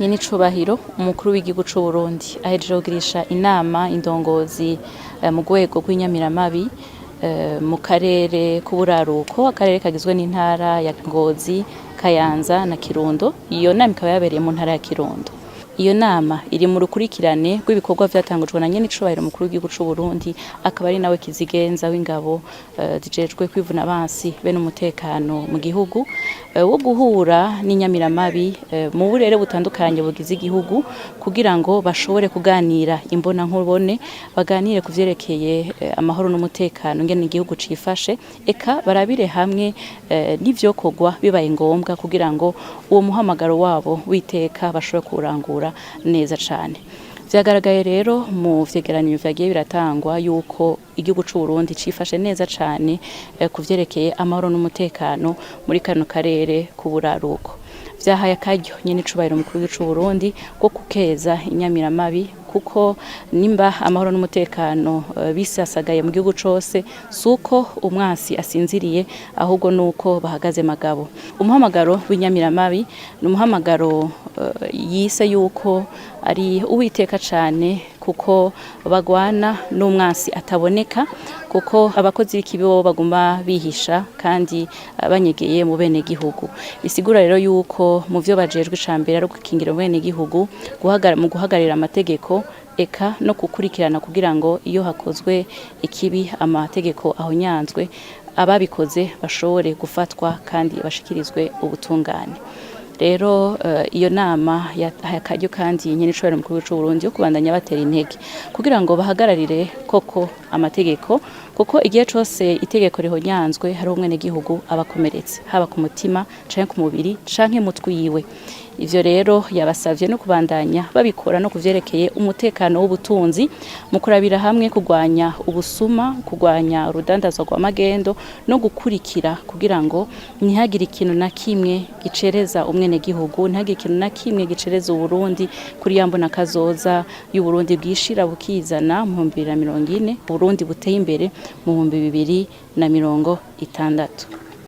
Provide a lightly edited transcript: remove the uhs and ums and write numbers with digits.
Nyenicubahiro umukuru w'igihugu c'u Burundi ahejeje kugirisha inama indongozi mu rwego rw'inyamiramabi mu karere k'uburaruko, akarere kagizwe n'intara ya Ngozi, Kayanza na Kirundo. Iyo nama ikaba yabereye mu ntara ya Kirundo. Iyo nama iri mu rukurikirane rw'ibikorwa vyatangujwe na Nyenicubahiro umukuru w'igihugu c'u Burundi, akaba ari nawe kizigenza w'ingabo zijejwe kwivuna abansi be n'umutekano mu gihugu, wo guhura n'inyamiramabi mu burere butandukanye bugize igihugu kugira ngo bashobore kuganira imbona nkubone, baganire ku vyerekeye amahoro n'umutekano ngene igihugu cifashe, eka barabire hamwe n'ivyokorwa bibaye ngombwa kugira ngo uwo muhamagaro wabo witeka bashobore kurangura neza cane. Vyagaragaye rero mu vyegeranyo vyagiye biratangwa yuko igihugu c'u Burundi cifashe neza cane ku vyerekeye amahoro n'umutekano muri kano karere k'uburaruko. Vyahaye akaryo Nyenicubahiro umukuru w'igihugu c'u Burundi ko kukeza inyamiramabi, kuko nimba amahoro n'umutekano bisasagaye mu gihugu cose, suko umwasi asinziriye, ahubwo nuko bahagaze magabo. Umuhamagaro w'inyamiramabi ni umuhamagaro yise yuko ari uwiteka cane, kuko bagwana n'umwasi ataboneka, kuko abakozi b'ikibi bo baguma bihisha kandi banyegeye mu bene gihugu. Bisigura rero yuko mu vyo bajejwe icambere ari gukingira bene gihugu, mu guhagarira amategeko, eka no kukurikirana kugira ngo iyo hakozwe ikibi amategeko ahonyanzwe, ababikoze bashobore gufatwa kandi bashikirizwe ubutungane. Rero iyo nama yahaye akaryo kandi Nyenicubahiro umukuru w'igihugu c'u Burundi yo kubandanya batera intege kugira ngo bahagararire koko amategeko, kuko igihe cose itegeko rihonyanzwe hari umwene gihugu abakomeretse, haba ku mutima canke ku mubiri canke mutwe yiwe. Ivyo rero yabasavye no kubandanya babikora no kuvyerekeye umutekano w'ubutunzi, mu kurabira hamwe kugwanya ubusuma, kugwanya urudandazwa rw'amagendo no gukurikira kugira ngo ntihagire ikintu na kimwe gicereza umwene gihugu, ntihagire ikintu na kimwe gicereza Uburundi kuri yambona kazoza y'Uburundi bwishira bukizana mu 2040, Uburundi buteye imbere mu 2060.